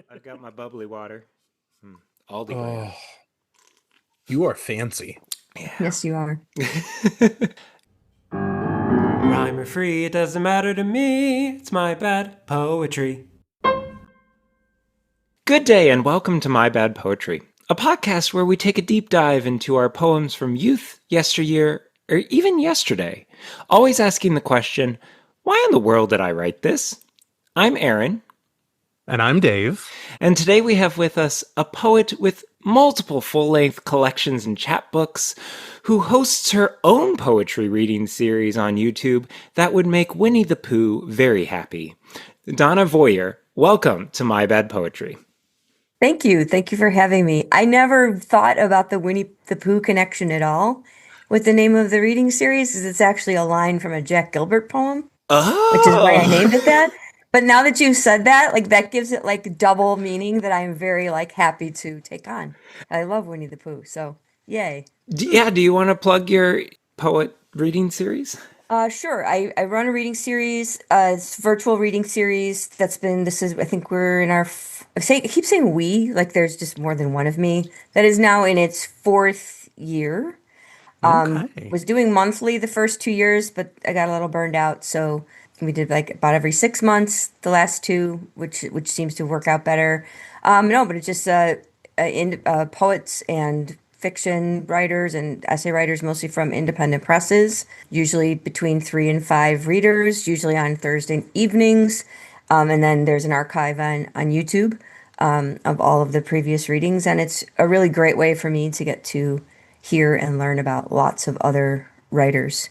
I've got my bubbly water. Aldi brand. Oh, you are fancy. Yeah. Yes, you are. Rhyme or free, it doesn't matter to me. It's my bad poetry. Good day and welcome to My Bad Poetry, a podcast where we take a deep dive into our poems from youth, yesteryear, or even yesterday, always asking the question, why in the world did I write this? I'm Aaron. And I'm Dave. And today we have with us a poet with multiple full-length collections and chapbooks who hosts her own poetry reading series on YouTube that would make Winnie the Pooh very happy. Donna Vorreyer, welcome to My Bad Poetry. Thank you. Thank you for having me. I never thought about the Winnie the Pooh connection at all with the name of the reading series, because it's actually a line from a Jack Gilbert poem, which is why I named it that. But now that you said that, like that gives it like double meaning that I'm very like happy to take on. I love Winnie the Pooh, so yay. Do you want to plug your poet reading series? Sure. I run a reading series, it's a virtual reading series I think we're in I keep saying we, like there's just more than one of me. That is now in its fourth year. Okay. Was doing monthly the first 2 years, but I got a little burned out. So we did like about every 6 months, the last two, which seems to work out better. No, but it's just poets and fiction writers and essay writers, mostly from independent presses, usually between 3 and 5 readers, usually on Thursday evenings. And then there's an archive on YouTube of all of the previous readings. And it's a really great way for me to get to hear and learn about lots of other writers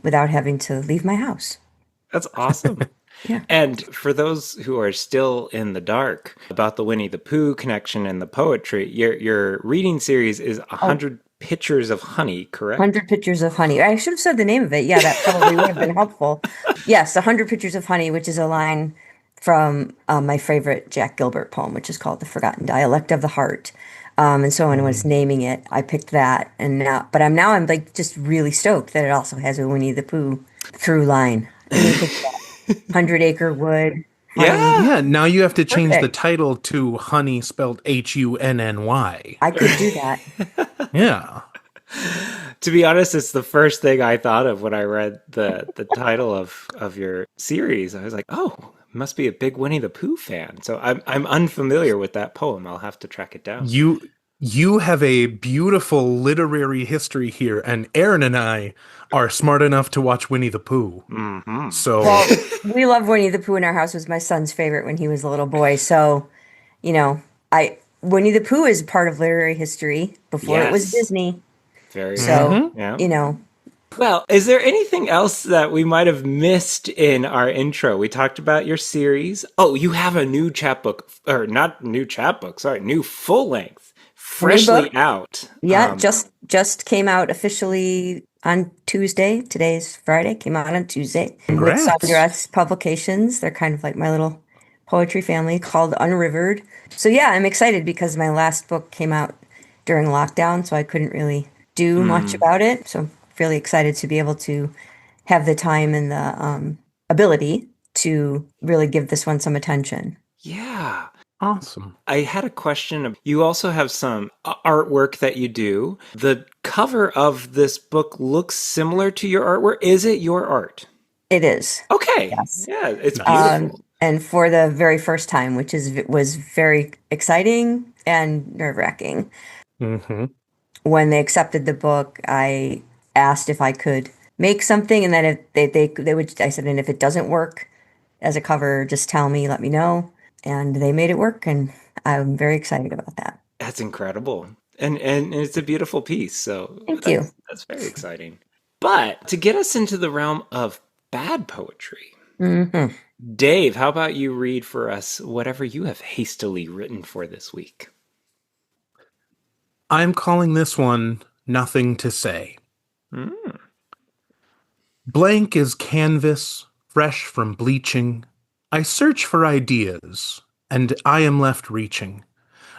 without having to leave my house. That's awesome. Yeah. And for those who are still in the dark about the Winnie the Pooh connection and the poetry, your reading series is 100 Pictures of Honey, correct? 100 Pictures of Honey. I should have said the name of it. Yeah, that probably would have been helpful. Yes, 100 Pictures of Honey, which is a line from my favorite Jack Gilbert poem, which is called The Forgotten Dialect of the Heart. And so when I was naming it, I picked that. I'm like just really stoked that it also has a Winnie the Pooh through line. I mean, think about it. 100 Acre Wood. Honey. Yeah, now you have to change the Perfect. title to Honey spelled Hunny. I could do that. Yeah. To be honest, it's the first thing I thought of when I read the title of your series. I was like, oh, must be a big Winnie the Pooh fan. So I'm unfamiliar with that poem. I'll have to track it down. You have a beautiful literary history here, and Aaron and I are smart enough to watch Winnie the Pooh. Mm-hmm. So Well, we love Winnie the Pooh in our house. It was my son's favorite when he was a little boy. So, I Winnie the Pooh is part of literary history before it was Yes. Disney. Very So, yeah. Well, is there anything else that we might have missed in our intro? We talked about your series. Oh, you have a new chapbook, or not new chapbook, sorry, new full length, freshly book? out. Yeah, just came out officially on Tuesday. Today's Friday. Came out on Tuesday with Congrats. Sundress Publications. They're kind of like my little poetry family, called Unrivered. So yeah, I'm excited because my last book came out during lockdown, so I couldn't really do much about it. So I'm really excited to be able to have the time and the ability to really give this one some attention. Yeah. awesome. I had a question. You also have some artwork that you do. The cover of this book looks similar to your artwork. Is it your art? It is. Okay. Yes. Yeah, it's Nice. beautiful. And for the very first time, which was very exciting and nerve-wracking. Mm-hmm. When they accepted the book, I asked if I could make something, and then if they would, I said, and if it doesn't work as a cover, just tell me, let me know. And they made it work, and I'm very excited about that. That's incredible. And it's a beautiful piece. So Thank you. That's very exciting. But to get us into the realm of bad poetry, hmm Dave, how about you read for us whatever you have hastily written for this week? I'm calling this one Nothing to Say. Mm. Blank as canvas, fresh from bleaching. I search for ideas, and I am left reaching.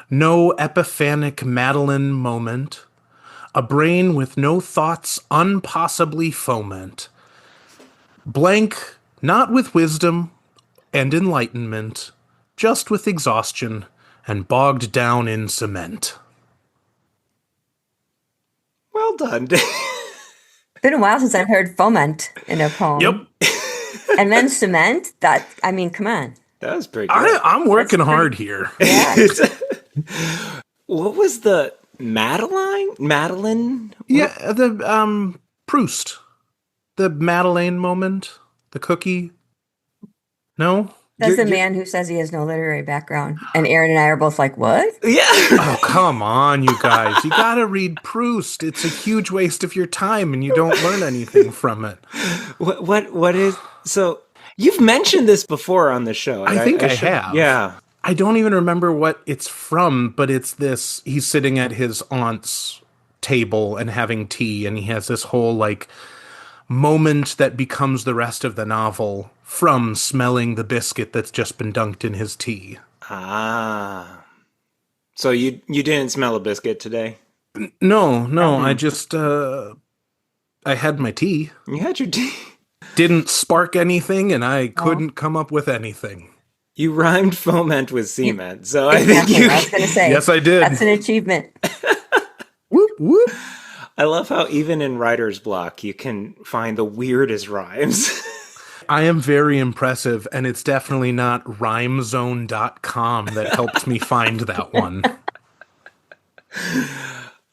No epiphanic Madeline moment. A brain with no thoughts unpossibly foment. Blank, not with wisdom and enlightenment, just with exhaustion and bogged down in cement. Well done, Dave. Been a while since I've heard foment in a Yep. poem. And then cement? Come on. That was pretty good. I'm working That's pretty- hard here. Yeah. What was the Madeline? Yeah, the Proust. The Madeleine moment. The cookie. No? Says the man who says he has no literary background. And Aaron and I are both like, what? Yeah. Oh, come on, you guys. You gotta read Proust. It's a huge waste of your time and you don't learn anything from it. What is so? You've mentioned this before on the show. I think I have. Yeah. I don't even remember what it's from, but it's this. He's sitting at his aunt's table and having tea, and he has this whole, like, moment that becomes the rest of the novel from smelling the biscuit that's just been dunked in his tea. Ah. So you didn't smell a biscuit today? No, I just, I had my tea. You had your tea. Didn't spark anything, and I couldn't come up with anything. You rhymed foment with cement, so I think Exactly. you. I was going to say. Yes, I did. That's an achievement. Whoop, whoop. I love how even in writer's block you can find the weirdest rhymes. I am very impressive, and it's definitely not rhymezone.com that helped me find that one.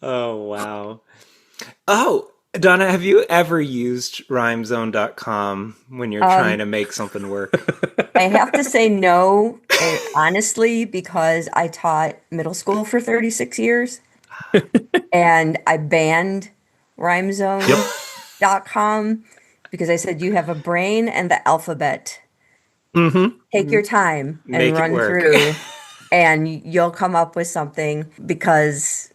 Oh, wow. Oh, Donna, have you ever used rhymezone.com when you're trying to make something work? I have to say no, honestly, because I taught middle school for 36 years. And I banned rhymezone.com because I said, you have a brain and the alphabet. Mm-hmm. Take your time and Make it run work. through, and you'll come up with something because,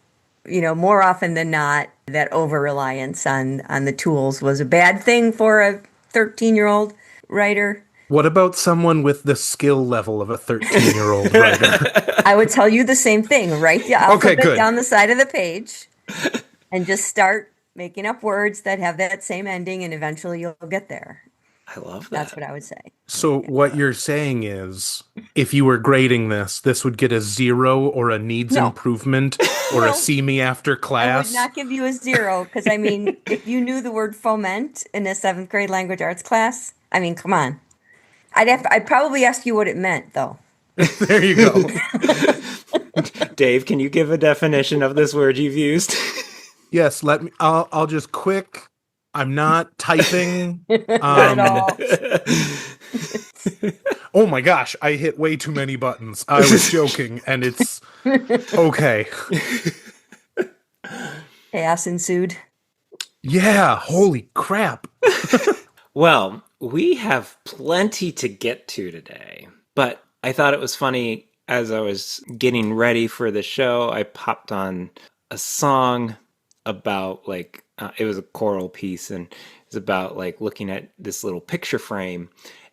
more often than not, that over-reliance on the tools was a bad thing for a 13-year-old writer. What about someone with the skill level of a 13-year-old writer? I would tell you the same thing. Write the alphabet good. down the side of the page and just start making up words that have that same ending, and eventually you'll get there. I love that. That's what I would say. So what you're saying is, if you were grading this would get a 0 or a needs No. improvement or a see me after I class? would not give you a 0 because, if you knew the word foment in a 7th grade language arts class, come on. I'd probably ask you what it meant, though. There you go. Dave, can you give a definition of this word you've used? Yes, I'll just quick. I'm not typing. Not at all. Oh my gosh, I hit way too many buttons. I was joking, and it's okay. Chaos ensued. Yeah, holy crap. Well, we have plenty to get to today, but I thought it was funny as I was getting ready for the show, I popped on a song about it was a choral piece, and it's about looking at this little picture frame,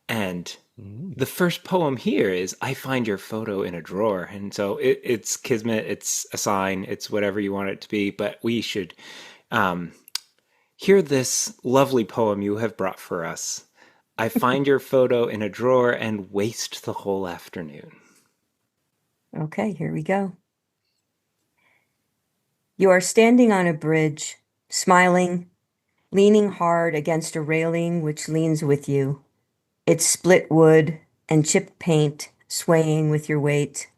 and the first poem here is I find your photo in a drawer. And so it's kismet, it's a sign, it's whatever you want it to be, but we should hear this lovely poem you have brought for us. I find your photo in a drawer and waste the whole afternoon. Okay, here we go. You are standing on a bridge, smiling, leaning hard against a railing which leans with you. It's split wood and chipped paint swaying with your weight.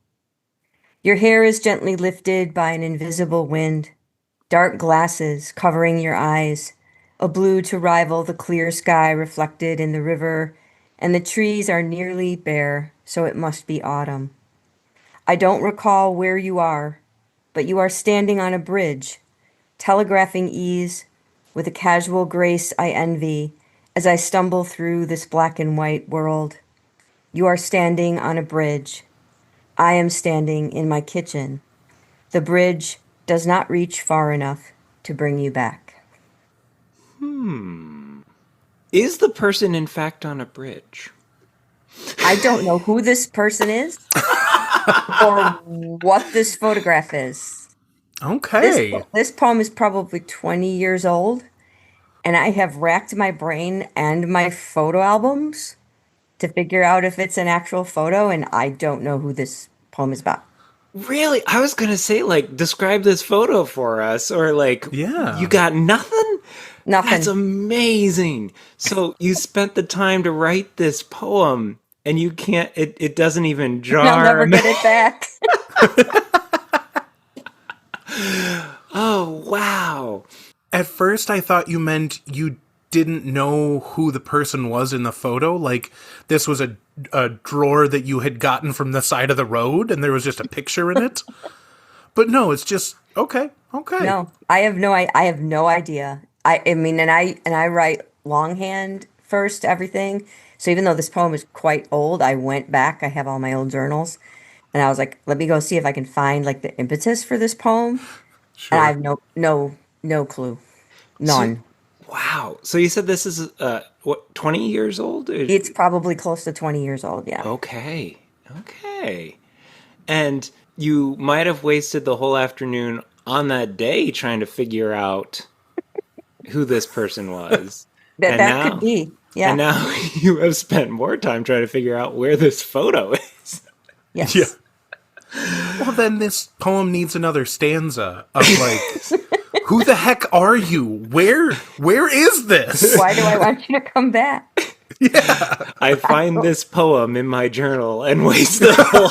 Your hair is gently lifted by an invisible wind, dark glasses covering your eyes, a blue to rival the clear sky reflected in the river, and the trees are nearly bare, so it must be autumn. I don't recall where you are, but you are standing on a bridge, telegraphing ease with a casual grace I envy as I stumble through this black and white world. You are standing on a bridge. I am standing in my kitchen. The bridge does not reach far enough to bring you back. Is the person in fact on a bridge? I don't know who this person is or what this photograph is. Okay. This poem is probably 20 years old, and I have racked my brain and my photo albums to figure out if it's an actual photo, and I don't know who this poem is about. Really? I was gonna say, like, describe this photo for us, or like, you Yeah. got nothing? That's Nothing. amazing. So you spent the time to write this poem, and you can't, it doesn't even And I'll never jar. get it back. Oh, wow. At first, I thought you meant you didn't know who the person was in the photo. Like, this was a drawer that you had gotten from the side of the road and there was just a picture in it. But no, it's just, okay, okay. No, I have no idea. I mean, and I write longhand first, everything. So even though this poem is quite old, I went back. I have all my old journals, and I was like, let me go see if I can find like the impetus for this poem. And I Sure. have no clue, So, none. wow. So you said this is, what, 20 years old? It's probably close to 20 years old. Yeah. Okay. Okay. And you might have wasted the whole afternoon on that day trying to figure out who this person was. That And that could now, be. and Yeah. now you have spent more time trying to figure out where this photo is. Yeah. Yes. Well, then this poem needs another stanza of like, who the heck are you? Where is this? Why do I want you to come back? I find this poem in my journal and waste the whole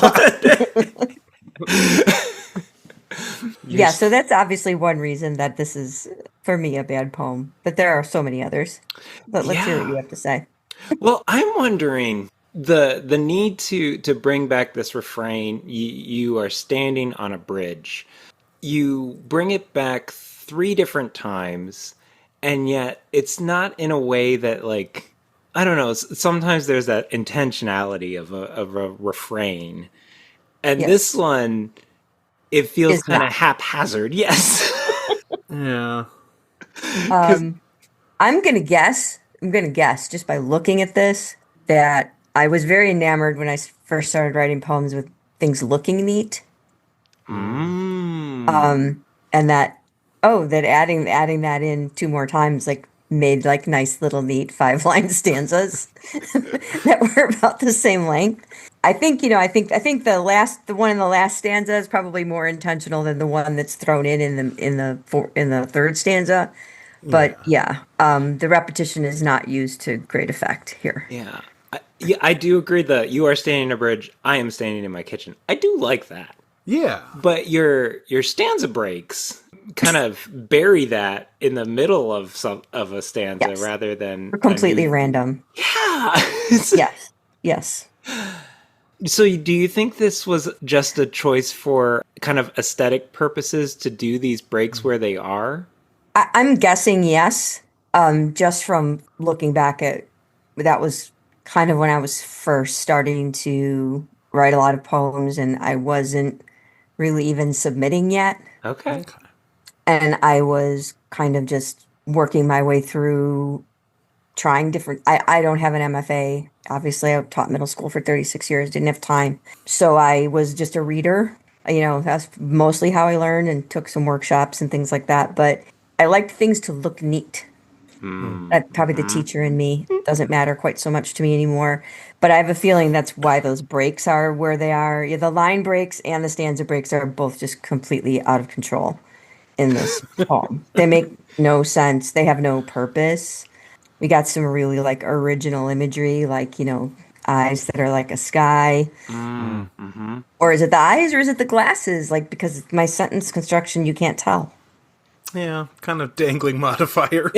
Yeah, so that's obviously one reason that this is, for me, a bad poem. But there are so many others. But let's hear what you Yeah. have to say. Well, I'm wondering the need to bring back this refrain. You are standing on a bridge. You bring it back three different times, and yet it's not in a way that, like, I don't know. Sometimes there's that intentionality of a refrain, and this Yes, one, it feels is kind of not. haphazard. Yes. Yeah. 'Cause- Um, I'm gonna guess just by looking at this that I was very enamored when I first started writing poems with things looking neat. mm. And that, oh, that adding that in two more times like made like nice little neat 5 line stanzas that were about the same length. I think, the one in the last stanza is probably more intentional than the one that's thrown in the third stanza. But Yeah. yeah, the repetition is not used to great effect here. Yeah. Yeah, I do agree that you are standing in a bridge. I am standing in my kitchen. I do like that. Yeah. But your stanza breaks kind of bury that in the middle of a stanza Yes, rather than we're a completely new. random. Yeah. Yes, yes. So do you think this was just a choice for kind of aesthetic purposes to do these breaks where they are? I'm guessing yes. Just from looking back at that was kind of when I was first starting to write a lot of poems, and I wasn't really even submitting yet. Okay. Okay. And I was kind of just working my way through trying different. I don't have an MFA. Obviously, I taught middle school for 36 years, didn't have time. So I was just a reader. That's mostly how I learned and took some workshops and things like that. But I liked things to look neat. That probably the teacher in me doesn't matter quite so much to me anymore. But I have a feeling that's why those breaks are where they are. Yeah, the line breaks and the stanza breaks are both just completely out of control in this poem. They make no sense. They have no purpose. We got some really like original imagery, like, eyes that are like a sky. Or is it the eyes or is it the glasses? Like, because my sentence construction, you can't tell. Yeah. Kind of dangling modifier.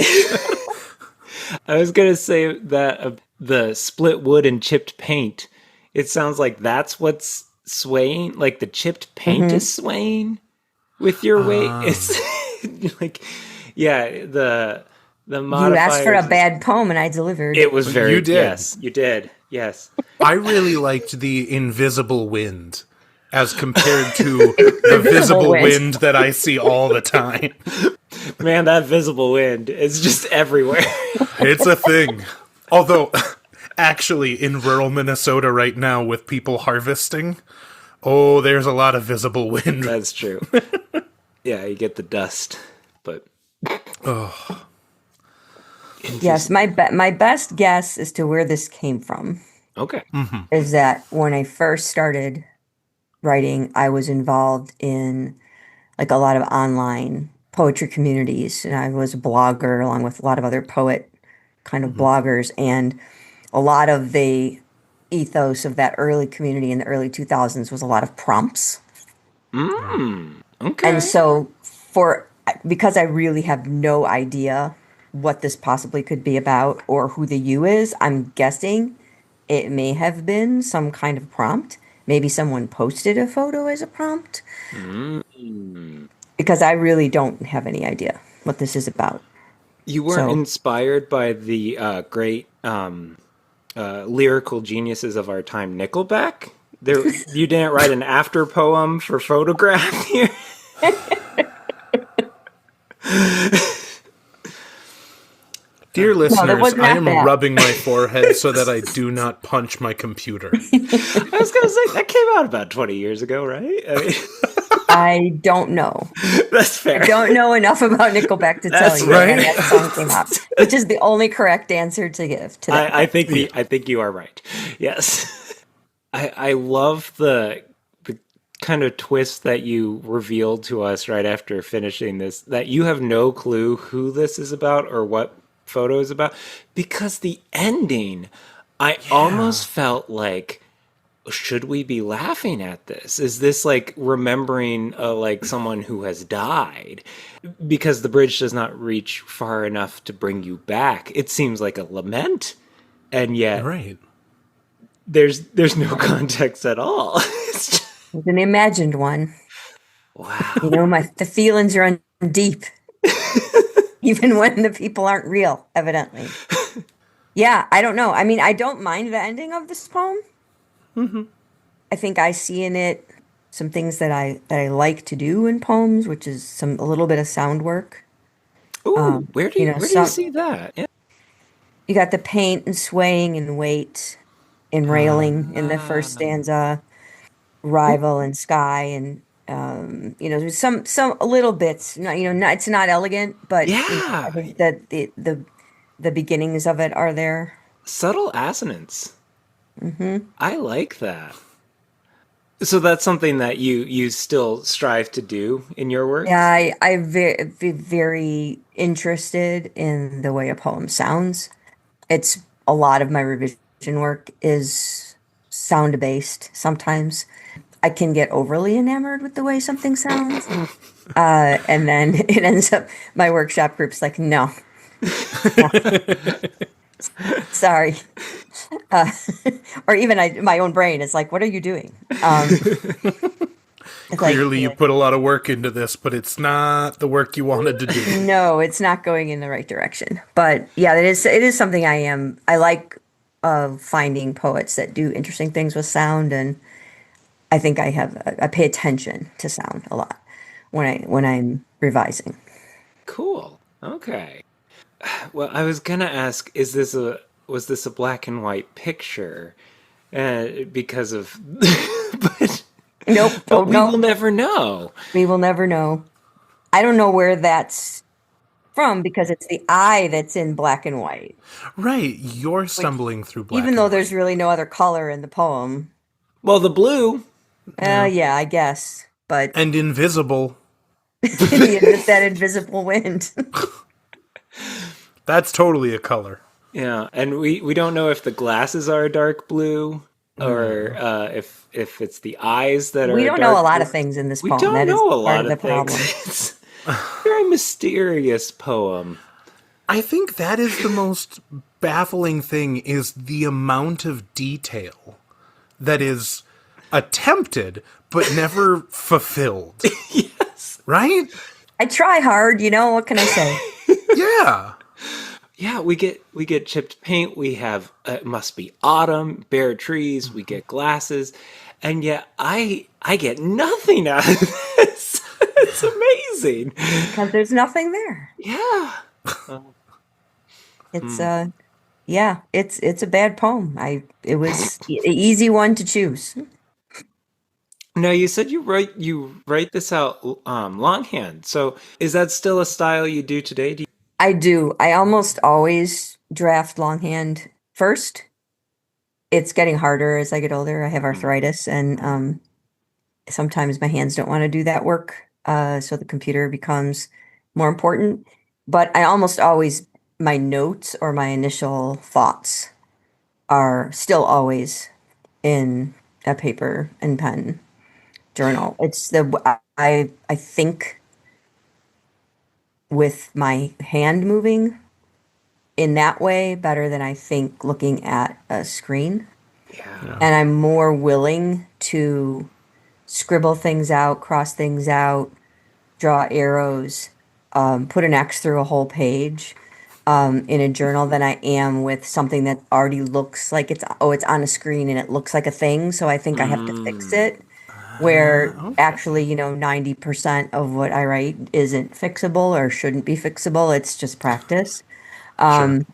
I was gonna say that the split wood and chipped paint. It sounds like that's what's swaying. Like the chipped paint Hmm. is swaying with your weight. It's like, yeah, the You asked for a modifiers. bad poem and I delivered. It was You very, did. yes, you did, yes. I really liked the invisible wind as compared to the Invisible visible wind. wind that I see all the time. Man, that visible wind is just everywhere. It's a thing. Although, actually, in rural Minnesota right now with people harvesting, oh, there's a lot of visible wind. That's true. Yeah, you get the dust, but Yes, my best guess as to where this came from Okay. is that when I first started writing, I was involved in like a lot of online poetry communities, and I was a blogger along with a lot of other poet kind of bloggers, and a lot of the ethos of that early community in the early 2000s was a lot of prompts. And Okay. so for because I really have no idea what this possibly could be about or who the you is, I'm guessing it may have been some kind of prompt. Maybe someone posted a photo as a prompt Mm. because I really don't have any idea what this is about. You weren't So, inspired by the great lyrical geniuses of our time, Nickelback? You didn't write an after poem for Photograph here? Dear no, that listeners, was I not am that. rubbing my forehead so that I do not punch my computer. I was going to say, that came out about 20 years ago, right? I mean, I don't know. that's I fair. don't know enough about Nickelback to tell That's you fair. when Right? that song came out, which is the only correct answer to give to that question. I think you are right. Yes. I love the kind of twist that you revealed to us right after finishing this, that you have no clue who this is about or what photo is about, because the ending, I Yeah. almost felt like, should we be laughing at this? Is this like remembering like someone who has died? Because the bridge does not reach far enough to bring you back. It seems like a lament, and yet Right. there's no context at all. It's just, It's an imagined one. You wow. know, the feelings are deep, even when the people aren't real, evidently. Yeah, I don't know. I mean, I don't mind the ending of this poem. I think I see in it some things that I like to do in poems, which is a little bit of sound work. Ooh, You know, where do you some see that? Yeah. you got the paint and swaying and weight and railing in the first stanza, rival and sky and you know, there's some little bits. Not, you know, not, it's not elegant, but you know, I Yeah, think that the beginnings of it are there. subtle assonance. I like that. So that's something that you still strive to do in your Yeah, work? I be very interested in the way a poem sounds. It's a lot of my revision work is sound based. Sometimes I can get overly enamored with the way something sounds, and then it ends up my workshop group's like, no, no, sorry, uh, or even my own brain is like, what are you doing? It's like, Clearly, you put a lot of work into this, but it's not the work you wanted to do. no, it's not going in the right direction. But yeah, it is something I like finding poets that do interesting things with sound, and I pay attention to sound a lot when I'm revising. Cool. Okay. Well, I was gonna ask, is this a was this a black and white picture? Because of, but Nope. Oh but we will no, never know. we will never know. I don't know where that's from because it's the eye that's in black and white, Right. You're which stumbling through even black and though there's white. really no other color in the poem. Well, the blue. Yeah. Yeah, I guess. But And invisible. that invisible wind. That's totally a color. Yeah, and we don't know if the glasses are a dark blue or No. if it's the eyes that are We a don't know a dark lot blue. of things in this We poem. don't That is know a part lot of the of things. problem. It's a very mysterious poem. I think that is the most baffling thing is the amount of detail that is attempted but never fulfilled. Yes. Right? I try hard, you know, what can I say? Yeah. Yeah, we get chipped paint. We have it must be autumn, bare trees. We get glasses, and yet I get nothing out of this. It's amazing. Because there's nothing there. Yeah. It's yeah, it's a bad poem. It was an easy one to choose. Now you said you write this out longhand. So is that still a style you do today? I do. I almost always draft longhand first. it's getting harder as I get older. I have arthritis, and sometimes my hands don't want to do that work. So the computer becomes more important. But I almost always, my notes or my initial thoughts are still always in a paper and pen journal. It's the I think with my hand moving in that way better than I think looking at a screen. Yeah. And I'm more willing to scribble things out, cross things out, draw arrows, put an X through a whole page in a journal than I am with something that already looks like it's on a screen and it looks like a thing. So I think I have to fix it. Where Okay. actually, 90% of what I write isn't fixable or shouldn't be fixable. It's just practice. Sure.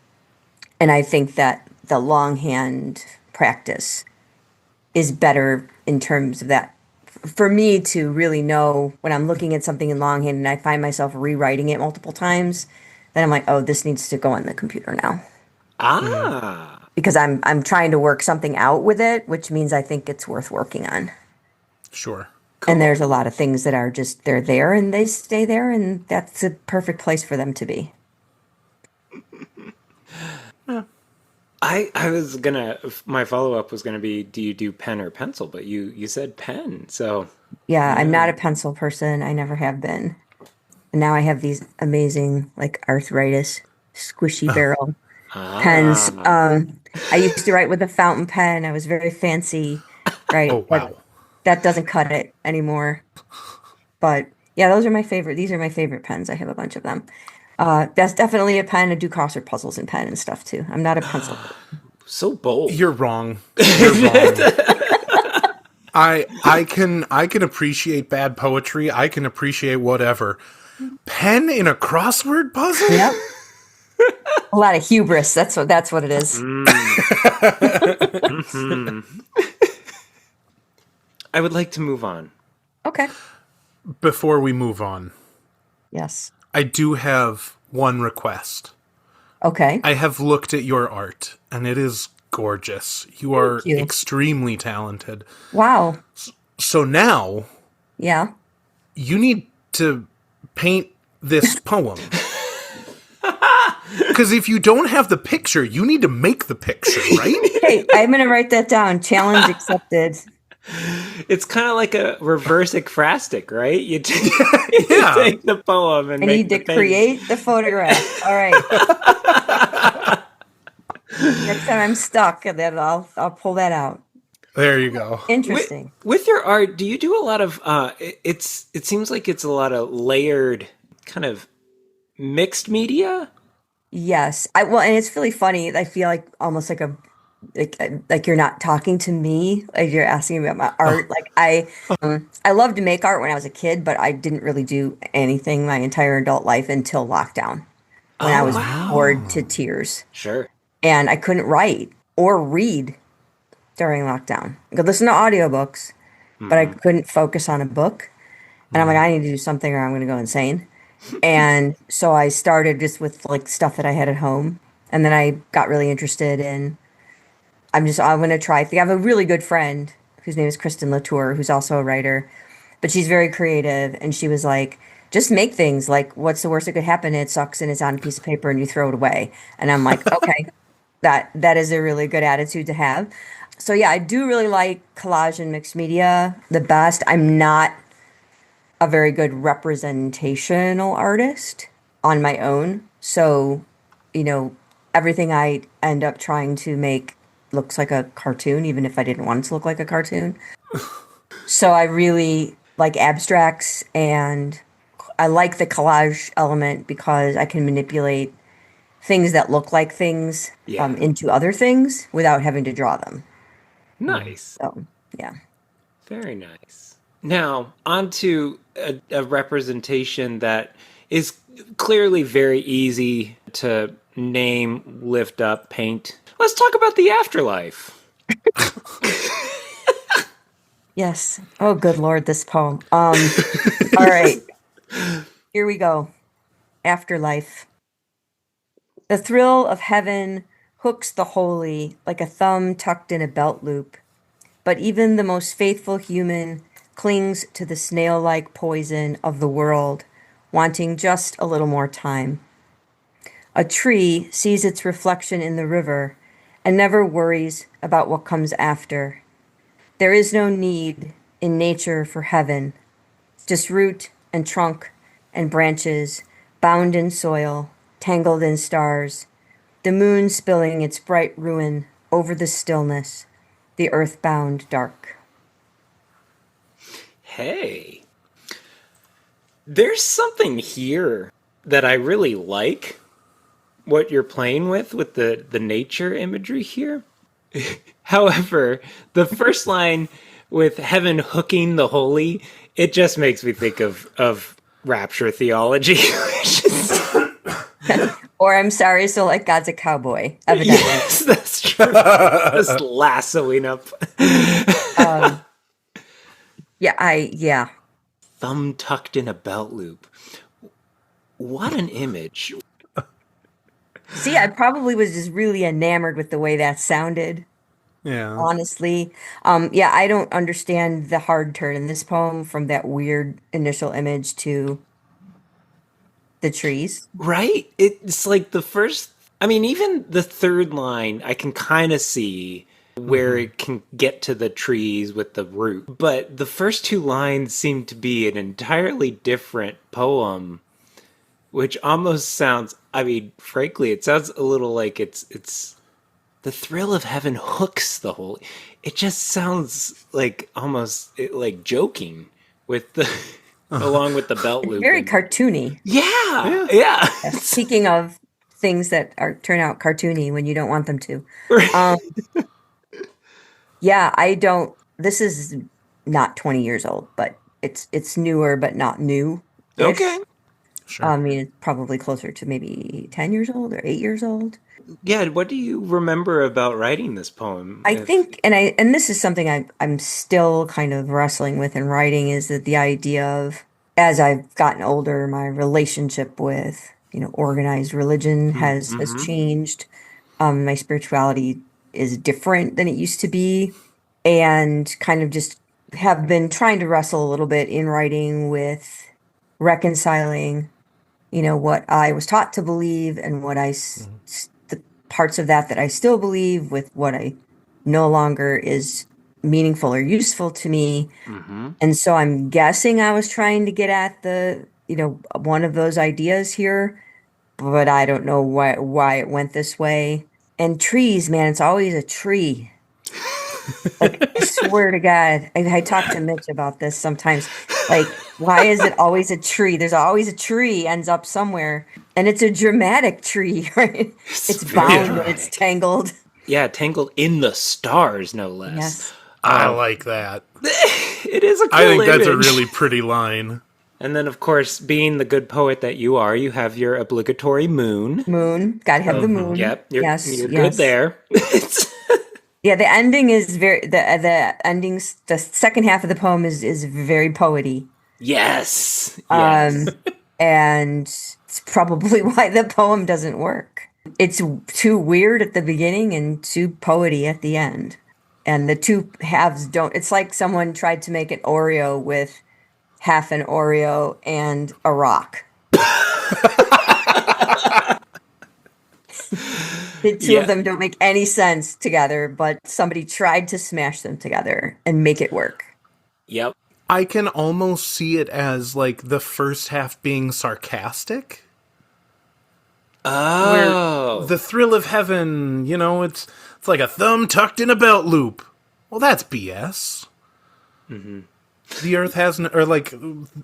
And I think that the longhand practice is better in terms of that. For me to really know when I'm looking at something in longhand and I find myself rewriting it multiple times, then I'm like, oh, this needs to go on the computer now. Ah. Because I'm trying to work something out with it, which means I think it's worth working on. Sure. And Cool. there's a lot of things that are just they're there and they stay there and that's a perfect place for them to be. I was gonna my follow up was gonna be, do you do pen or pencil? But you said pen, so Yeah, I'm yeah. not a pencil person. I never have been. And now I have these amazing like arthritis squishy barrel pens. Ah. I used to write with a fountain pen. I was very fancy, right? Oh, But wow. that doesn't cut it anymore. But yeah, those are my favorite. These are my favorite pens. I have a bunch of them. That's definitely a pen. I do crossword puzzles in pen and stuff too. I'm not a pencil. So bold. You're wrong. You're wrong. I can appreciate bad poetry. I can appreciate whatever. Pen in a crossword puzzle? Yep. A lot of hubris. That's what it is. I would like to move on. Okay. Before we move on, Yes. I do have one request. Okay. I have looked at your art, and it is gorgeous. You Thank are you. extremely talented. Wow. So now Yeah. you need to paint this poem. Because if you don't have the picture, you need to make the picture, right? Hey, I'm gonna write that down. Challenge accepted. It's kind of like a reverse ekphrastic, right? You Yeah. take the poem and I make need the to painting. create the photograph. All right. Next time I'm stuck, then I'll pull that out. There you go. With, Interesting. with your art, do you do a lot of it seems like it's a lot of layered kind of mixed media? Yes. And it's really funny. I feel like almost like you're not talking to me, like you're asking me about my art. Like I loved to make art when I was a kid, but I didn't really do anything my entire adult life until lockdown when I Oh was wow. bored to tears Sure. and I couldn't write or read during lockdown. I could listen to audiobooks, but I couldn't focus on a book. And I'm like, I need to do something or I'm going to go insane. And so I started just with like stuff that I had at home. And then I got really interested in, I'm going to try. I think I have a really good friend whose name is Kristen Latour, who's also a writer, but she's very creative. And she was like, just make things like, what's the worst that could happen? It sucks and it's on a piece of paper and you throw it away. And I'm like, okay, that is a really good attitude to have. So yeah, I do really like collage and mixed media the best. I'm not a very good representational artist on my own. So, you know, everything I end up trying to make looks like a cartoon, even if I didn't want it to look like a cartoon. So I really like abstracts and I like the collage element because I can manipulate things that look like things Yeah. into other things without having to draw them. Nice. So, yeah. Very nice. Now, onto a representation that is clearly very easy to name, lift up, paint. Let's talk about the afterlife. Yes. Oh, good Lord, this poem. All right. Here we go. Afterlife. The thrill of heaven hooks the holy like a thumb tucked in a belt loop. But even the most faithful human clings to the snail-like poison of the world, wanting just a little more time. A tree sees its reflection in the river and never worries about what comes after. There is no need in nature for heaven, just root and trunk and branches, bound in soil, tangled in stars, the moon spilling its bright ruin over the stillness, the earthbound dark. Hey, there's something here that I really like. What you're playing with the nature imagery here. However, the first line with heaven hooking the holy, it just makes me think of rapture theology. Which is, Or I'm sorry, so like God's a cowboy, evidently. yes, that's true. Just lassoing up. Yeah. Thumb tucked in a belt loop. What an image. See, I probably was just really enamored with the way that sounded, Yeah. honestly. Yeah, I don't understand the hard turn in this poem from that weird initial image to the trees. Right? It's like the first, I mean, even the third line, I can kind of see where it can get to the trees with the root. But the first two lines seem to be an entirely different poem, which almost sounds, I mean, frankly, it sounds a little like it's the thrill of heaven hooks the whole. It just sounds like almost like joking with the along with the belt loop. Very cartoony. Yeah. Speaking of things that are turn out cartoony when you don't want them to. Yeah, I don't. This is not 20 years old, but it's newer, but not new. Okay. Sure. I mean, it's probably closer to maybe 10 years old or 8 years old. Yeah, what do you remember about writing this poem? I think, and this is something I'm still kind of wrestling with in writing, is that the idea of, as I've gotten older, my relationship with, organized religion has changed. My spirituality is different than it used to be, and kind of just have been trying to wrestle a little bit in writing with reconciling, what I was taught to believe and what the parts of that I still believe with what I no longer is meaningful or useful to me. And so I'm guessing I was trying to get at one of those ideas here, but I don't know why it went this way. And trees, man, it's always a tree. Like, I swear to God, I talk to Mitch about this sometimes. Like, why is it always a tree? There's always a tree ends up somewhere, and it's a dramatic tree, right? It's bound and it's tangled. Yeah, tangled in the stars, no less. Yes. I like that. It is a cool I think that's a image. really pretty line. And then, of course, being the good poet that you are, you have your obligatory moon. Moon. Gotta have the moon. Yep, you're Yes. good there. Yeah, the ending is the endings. The second half of the poem is very poety. Yes. And it's probably why the poem doesn't work. It's too weird at the beginning and too poety at the end. And the two halves don't. It's like someone tried to make an Oreo with half an Oreo and a rock. The two of them don't make any sense together, but somebody tried to smash them together and make it work. Yep. I can almost see it as like the first half being sarcastic. Oh. Where the thrill of heaven, it's like a thumb tucked in a belt loop. Well, that's BS. The earth has no, or like,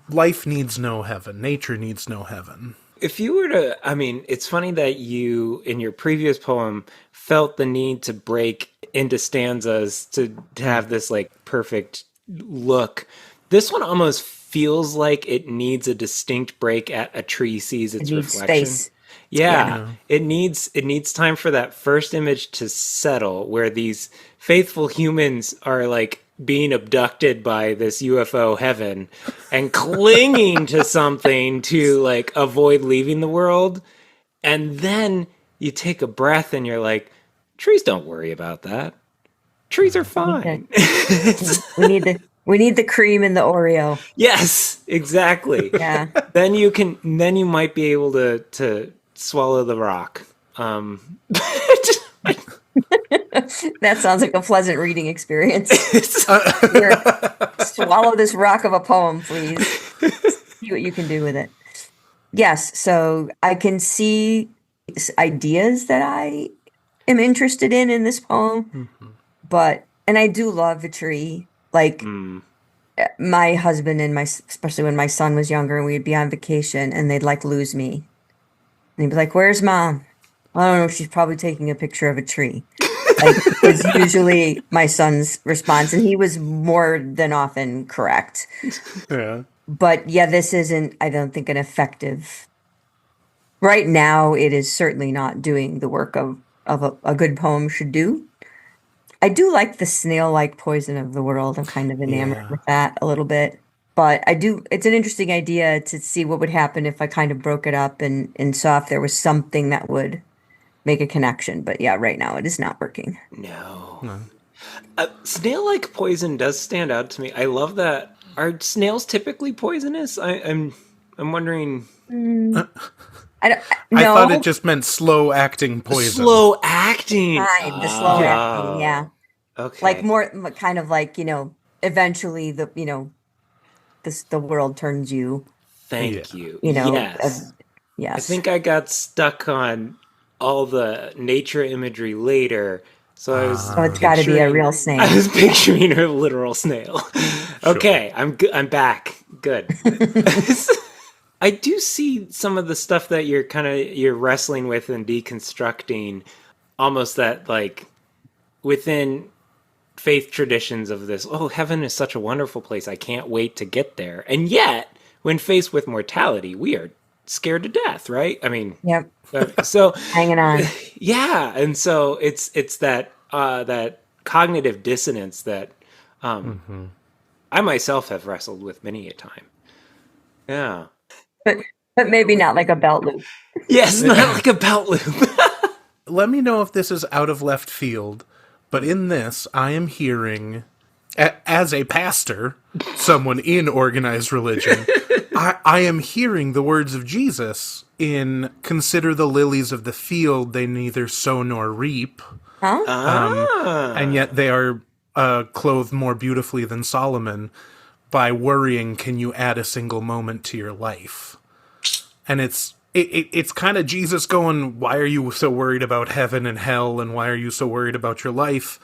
life needs no heaven. Nature needs no heaven. If you were to, I mean, it's funny that you, in your previous poem, felt the need to break into stanzas to have this, like, perfect look. This one almost feels like it needs a distinct break at a tree sees its It needs reflection. space. Yeah. It needs time for that first image to settle, where these faithful humans are, like, being abducted by this UFO heaven and clinging to something to, like, avoid leaving the world. And then you take a breath and you're like, Trees don't worry about that. Trees are fine. We need the cream in the Oreo. Yes, exactly. Yeah. Then you might be able to swallow the rock. That sounds like a pleasant reading experience. Here, swallow this rock of a poem, please. See what you can do with it. Yes, so I can see ideas that I am interested in this poem, and I do love the tree. Like my husband and especially when my son was younger and we'd be on vacation and they'd like lose me. And he'd be like, "Where's mom?" "I don't know. She's probably taking a picture of a tree." Like was usually my son's response, and he was more than often correct. Yeah. But yeah, this isn't, I don't think, an effective. Right now, it is certainly not doing the work of a good poem should do. I do like the snail-like poison of the world. I'm kind of enamored with that a little bit. But it's an interesting idea to see what would happen if I kind of broke it up and saw if there was something that would make a connection. But yeah, right now it is not working. No. Snail-like poison does stand out to me. I love that. Are snails typically poisonous? I'm wondering. I don't. I No, thought it just meant slow acting poison. Slow acting. the slow acting, yeah. Okay. Like more kind of like, eventually the world turns you, Thank you. yes. Yes. I think I got stuck on all the nature imagery later. So I was. So it's got to be a real snail. I was picturing a literal snail. Okay, I'm back. Good. I do see some of the stuff that you're wrestling with and deconstructing, almost that like within faith traditions of this. Oh, heaven is such a wonderful place. I can't wait to get there. And yet, when faced with mortality, we are scared to death, right? I mean, Yep. So Hanging on. yeah, and so it's that that cognitive dissonance that I myself have wrestled with many a time. Yeah. But maybe not like a belt loop. Yes, not like a belt loop. Let me know if this is out of left field, but in this, I am hearing, as a pastor, someone in organized religion, I am hearing the words of Jesus in "Consider the lilies of the field; they neither sow nor reap, and yet they are clothed more beautifully than Solomon. By worrying, can you add a single moment to your life?" And it's kind of Jesus going, "Why are you so worried about heaven and hell, and why are you so worried about your life?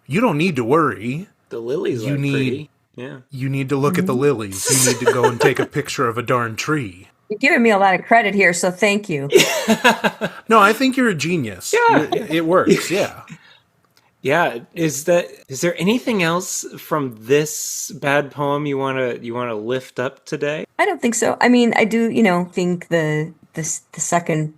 You don't need to worry. The lilies are pretty. Yeah. You need to look at the lilies. You need to go and take a picture of a darn tree." You're giving me a lot of credit here, so thank you. No, I think you're a genius. Yeah. It works, yeah. Yeah, is there anything else from this bad poem you want to lift up today? I don't think so. I mean, I do, think the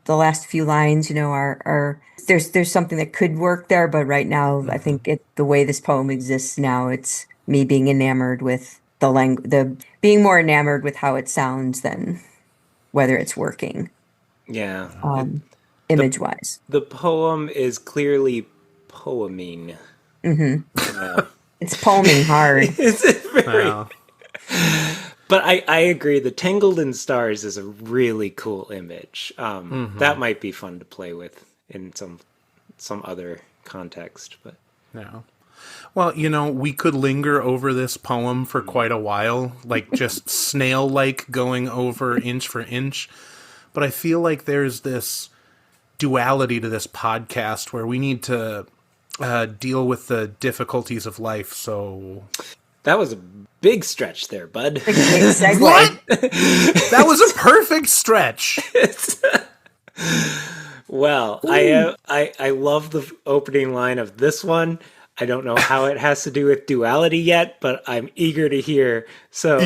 last few lines, are there's something that could work there, but right now, I think the way this poem exists now, it's me being enamored with being more enamored with how it sounds than whether it's working. Yeah. Image-wise. The poem is clearly poeming. It's poeming hard. It's very. Wow. But I agree. The Tangled in Stars is a really cool image. That might be fun to play with in some other context. But Yeah. Well, we could linger over this poem for quite a while, like just snail-like going over inch for inch. But I feel like there's this duality to this podcast where we need to deal with the difficulties of life. So that was a big stretch there, bud. What? That was a perfect stretch. Well, I love the opening line of this one. I don't know how it has to do with duality yet, but I'm eager to hear. So,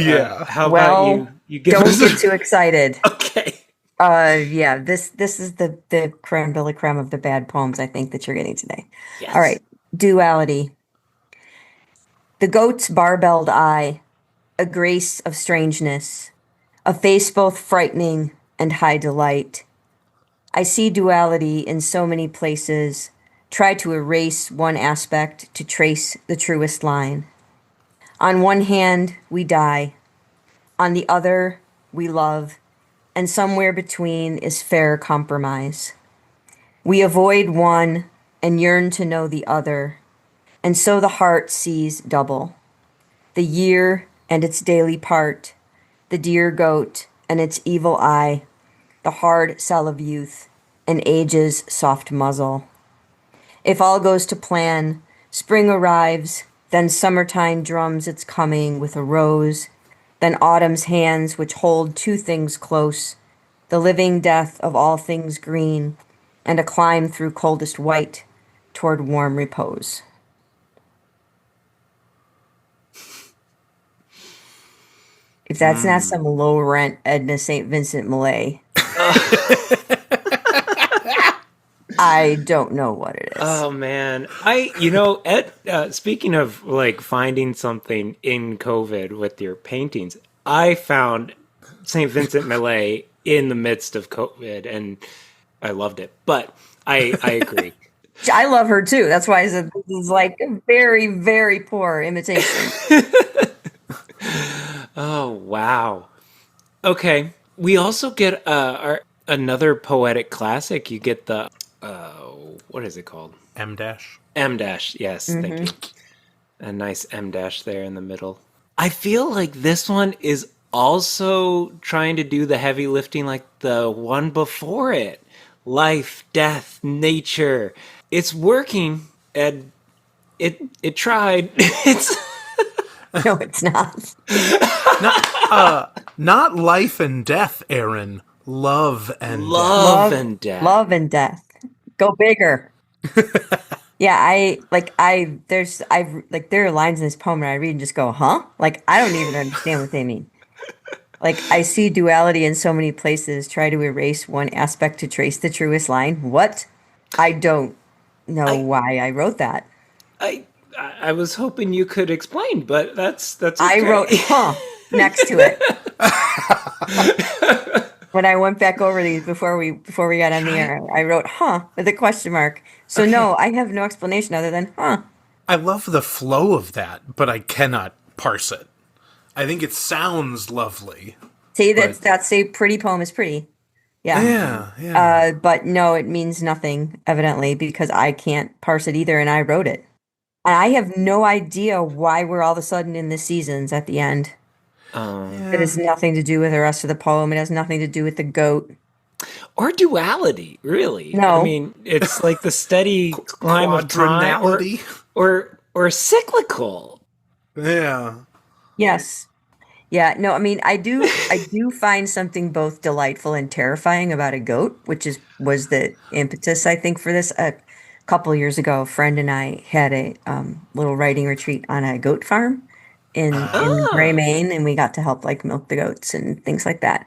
how about you give us Don't get too excited. Okay. Yeah, this is the creme de la creme of the bad poems I think that you're getting today. Yes. All right, duality. The goat's barbelled eye, a grace of strangeness, a face both frightening and high delight. I see duality in so many places, try to erase one aspect to trace the truest line. On one hand, we die. On the other, we love. And somewhere between is fair compromise. We avoid one and yearn to know the other. And so the heart sees double. The year and its daily part, the dear goat and its evil eye, the hard cell of youth and age's soft muzzle. If all goes to plan, spring arrives, then summertime drums its coming with a rose, then autumn's hands which hold two things close, the living death of all things green, and a climb through coldest white toward warm repose. If that's not some low rent Edna St. Vincent Millay, I don't know what it is. Oh man, Ed. Speaking of like finding something in COVID with your paintings, I found Saint Vincent Millay in the midst of COVID, and I loved it. But I agree. I love her too. That's why I said this is like a very, very poor imitation. Oh wow. Okay, we also get another poetic classic. You get the what is it called? M dash. M dash. Yes, thank you. A nice M dash there in the middle. I feel like this one is also trying to do the heavy lifting like the one before it. Life, death, nature. It's working, and it tried. It's No, it's not. Not life and death, Aaron. Love and death. love and death. Love and death. Go bigger. Yeah, there are lines in this poem that I read and just go, huh? Like, I don't even understand what they mean. Like, I see duality in so many places, try to erase one aspect to trace the truest line. What? I don't know why I wrote that. I was hoping you could explain, but that's okay. I wrote huh next to it. When I went back over these before we got on the air, I wrote huh with a question mark. So no, I have no explanation other than huh. I love the flow of that, but I cannot parse it. I think it sounds lovely. See, that's a pretty poem is pretty. Yeah. Yeah. But no, it means nothing, evidently, because I can't parse it either, and I wrote it. And I have no idea why we're all of a sudden in the seasons at the end. It has nothing to do with the rest of the poem. It has nothing to do with the goat. Or duality, really. No. I mean, it's like the steady climb of time, or cyclical. Yeah. Yes. Yeah, no, I mean, I do find something both delightful and terrifying about a goat, which was the impetus, I think, for this. A couple years ago, a friend and I had a little writing retreat on a goat farm in Gray, Maine, and we got to help like milk the goats and things like that.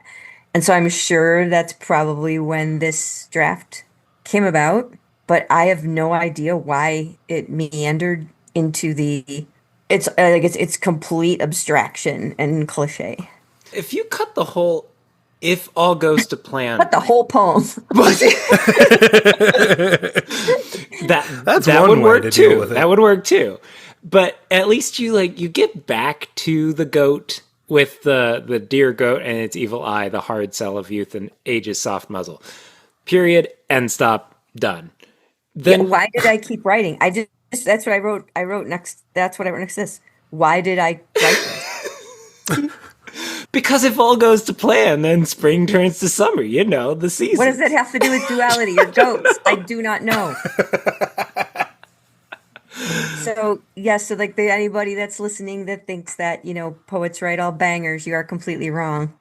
And so I'm sure that's probably when this draft came about, but I have no idea why it meandered into it's complete abstraction and cliche. If you cut the whole, if all goes to plan, But the whole poem. that one would way work to deal with too. it. That would work too. But at least you get back to the goat with the dear goat and its evil eye, the hard cell of youth and age's soft muzzle. Period. End. Stop. Done. Then Why did I keep writing? That's what I wrote. I wrote next. That's what I wrote next to this. Why did I write this? because if all goes to plan, then spring turns to summer. The season. What does that have to do with duality or goats? I do not know. So like anybody that's listening that thinks that poets write all bangers, you are completely wrong.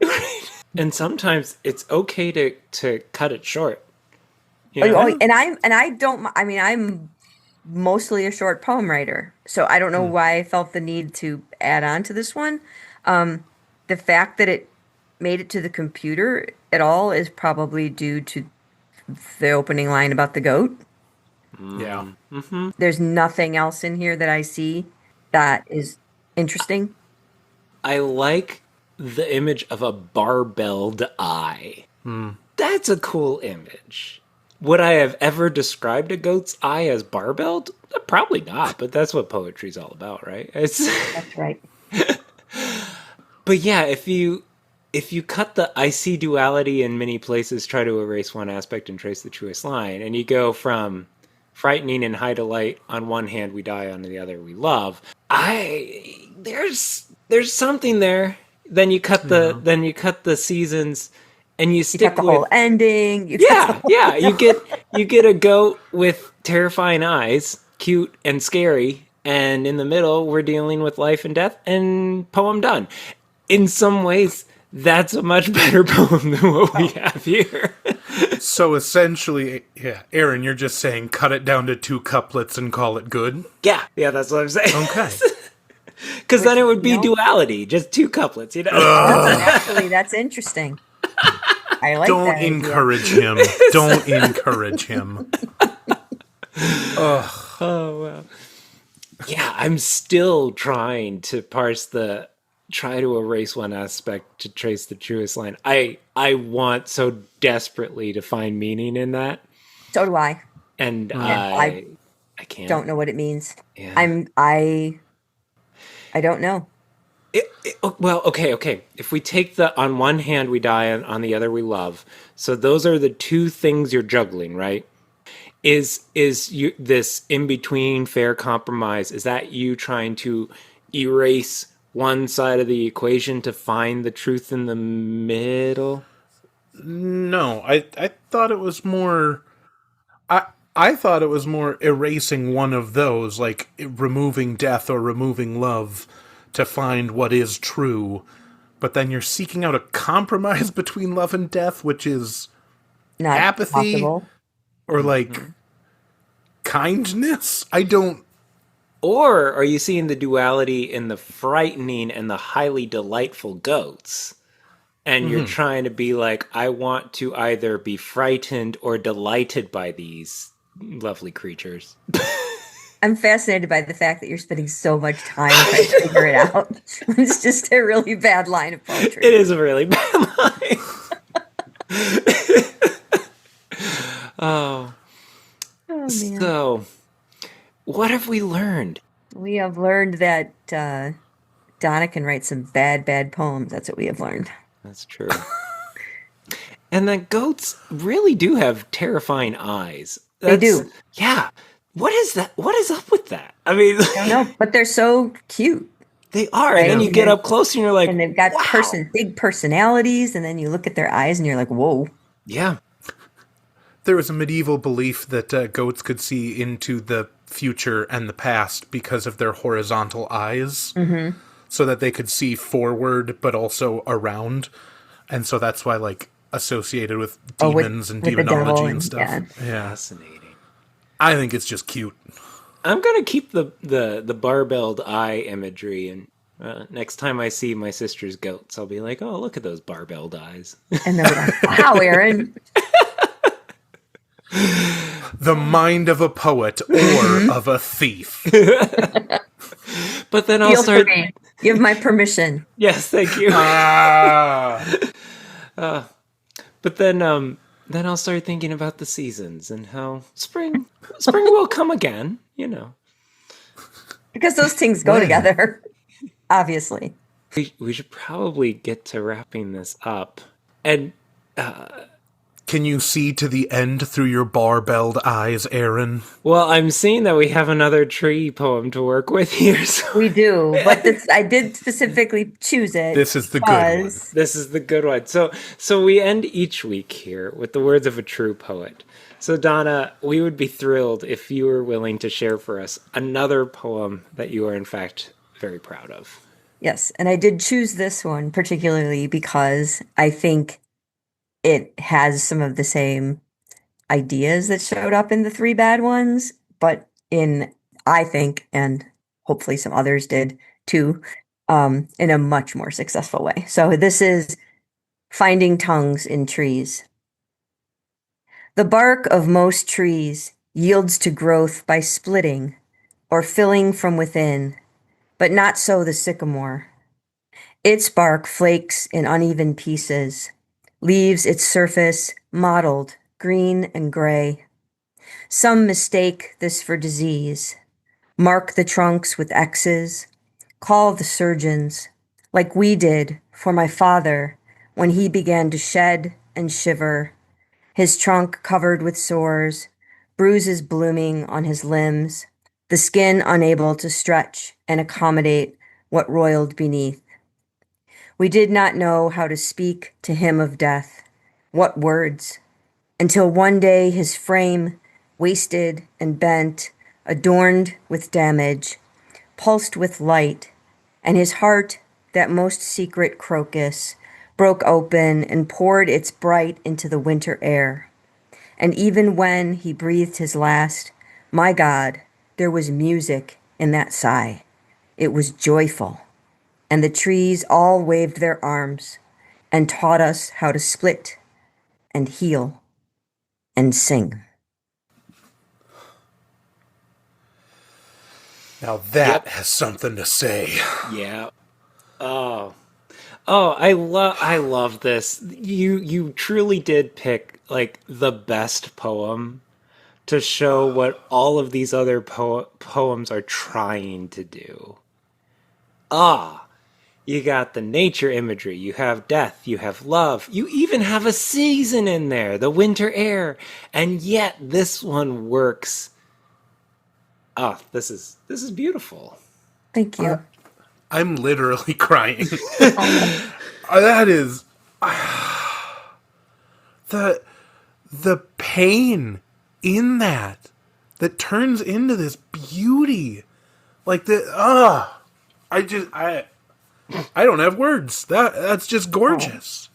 And sometimes it's okay to cut it short. And I don't. I mean, I'm mostly a short poem writer, so I don't know why I felt the need to add on to this one. The fact that it made it to the computer at all is probably due to the opening line about the goat. Yeah. Mm-hmm. There's nothing else in here that I see that is interesting. I like the image of a barbelled eye. That's a cool image. Would I have ever described a goat's eye as barbelled? Probably not, but that's what poetry's all about, right? It's That's right. But yeah, if you cut the I see duality in many places, try to erase one aspect and trace the truest line, and you go from frightening and high delight on one hand we die, on the other we love. There's something there. Then you cut the seasons and you You got stick the with whole ending. You got the yeah, yeah. You get a goat with terrifying eyes, cute and scary, and in the middle we're dealing with life and death and poem done. In some ways, that's a much better poem than what we have here. So essentially, yeah, Aaron, you're just saying cut it down to 2 couplets and call it good? Yeah, that's what I'm saying. Okay. Because then it would be No. duality, just 2 couplets, Actually, that's interesting. I like Don't that idea. encourage him. Don't encourage him. Yeah, I'm still trying to try to erase one aspect to trace the truest line. I want so desperately to find meaning in that, So do I. and I I can't. don't know what it means. Yeah. I don't know. Well, okay. If we take the on one hand we die, and on the other we love, so those are the two things you're juggling, right? Is you this in between fair compromise? Is that you trying to erase one side of the equation to find the truth in the middle? No, I thought it was more. I thought it was more erasing one of those, like removing death or removing love to find what is true. But then you're seeking out a compromise between love and death, which is Not apathy possible. or like kindness. I don't. Or are you seeing the duality in the frightening and the highly delightful goats? And you're trying to be like, I want to either be frightened or delighted by these lovely creatures. I'm fascinated by the fact that you're spending so much time trying to figure it out. It's just a really bad line of poetry. It is a really bad line. Oh man. So, what have we learned? We have learned that Donna can write some bad poems. That's what we have learned. That's true. And the goats really do have terrifying eyes. They do. Yeah. What is that? What is up with that? I mean, I don't know, but they're so cute. they are. And then Right. you get up close and you're like, And they've got wow. big personalities, and then you look at their eyes and you're like, whoa. Yeah. There was a medieval belief that goats could see into the future and the past because of their horizontal eyes, so that they could see forward but also around, and so that's why, like, associated with demons and with the devil demonology and and- stuff. yeah. Yeah, Fascinating. I think it's just cute. I'm gonna keep the barbelled eye imagery, and next time I see my sister's goats, I'll be like, "Oh, look at those barbelled eyes." And then we're like, wow, Aaron. The mind of a poet or of a thief. But then I'll Feel start. free. You have my permission. Yes, thank you. But then I'll start thinking about the seasons and how spring will come again. You know, Because those things go together, obviously. we should probably get to wrapping this up. And Can you see to the end through your barbelled eyes, Aaron? well, I'm seeing that we have another tree poem to work with here. So We do. But I did specifically choose it. This is the good one. because this is the good one. So we end each week here with the words of a true poet. So Donna, we would be thrilled if you were willing to share for us another poem that you are in fact very proud of. Yes, and I did choose this one particularly because I think it has some of the same ideas that showed up in the three bad ones, but I think, and hopefully some others did too, in a much more successful way. So this is Finding Tongues in Trees. The bark of most trees yields to growth by splitting or filling from within, but not so the sycamore. Its bark flakes in uneven pieces, leaves its surface mottled, green and gray. Some mistake this for disease, mark the trunks with X's, call the surgeons, like we did for my father when he began to shed and shiver, his trunk covered with sores, bruises blooming on his limbs, the skin unable to stretch and accommodate what roiled beneath. We did not know how to speak to him of death, what words, until one day his frame, wasted and bent, adorned with damage, pulsed with light, and his heart, that most secret crocus, broke open and poured its bright into the winter air. And even when he breathed his last, my God, there was music in that sigh. It was joyful, and the trees all waved their arms and taught us how to split and heal and sing. Now that has something to say. Yeah. Oh, I love this. You truly did pick like the best poem to show what all of these other poems are trying to do. Ah, you got the nature imagery, you have death, you have love, you even have a season in there, the winter air, and yet this one works. Oh, this is beautiful. Thank you. I'm literally crying. That is the pain in that turns into this beauty. Like I don't have words. That's just gorgeous.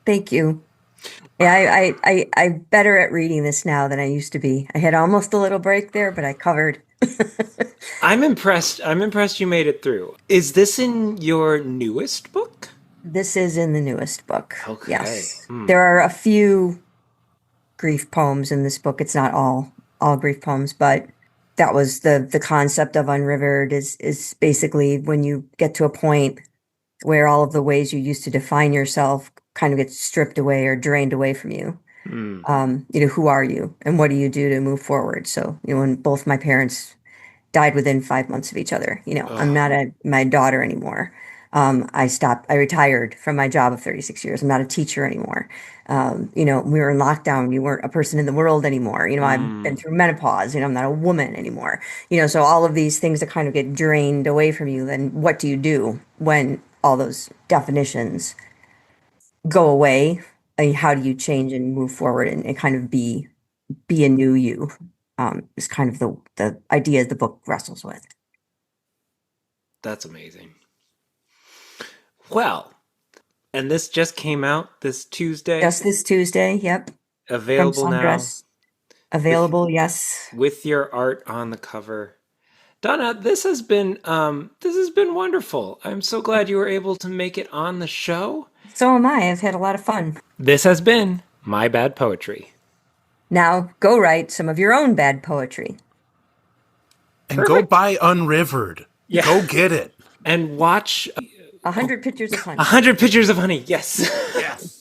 Thank you. Yeah, I'm better at reading this now than I used to be. I had almost a little break there, but I covered. I'm impressed. I'm impressed you made it through. Is this in your newest book? This is in the newest book. Okay. Yes. There are a few grief poems in this book. It's not all grief poems, but that was the concept of Unrivered is basically when you get to a point where all of the ways you used to define yourself kind of get stripped away or drained away from you. Who are you and what do you do to move forward? So, when both my parents died within 5 months of each other, I'm not my daughter anymore. I retired from my job of 36 years. I'm not a teacher anymore. We were in lockdown. You weren't a person in the world anymore. I've been through menopause. I'm not a woman anymore. So all of these things that kind of get drained away from you, then what do you do when all those definitions go away? How do you change and move forward and kind of be a new you? Is kind of the idea the book wrestles with. That's amazing. Well, and this just came out this Tuesday. Just this Tuesday, yep. Available From now. Sundress. Available, yes. With your art on the cover. Donna, this has been wonderful. I'm so glad you were able to make it on the show. So am I. I've had a lot of fun. This has been My Bad Poetry. Now go write some of your own bad poetry. And go buy Unrivered. Yeah. Go get it. And watch 100 Pictures of Honey. 100 Pictures of Honey. Yes. Yes.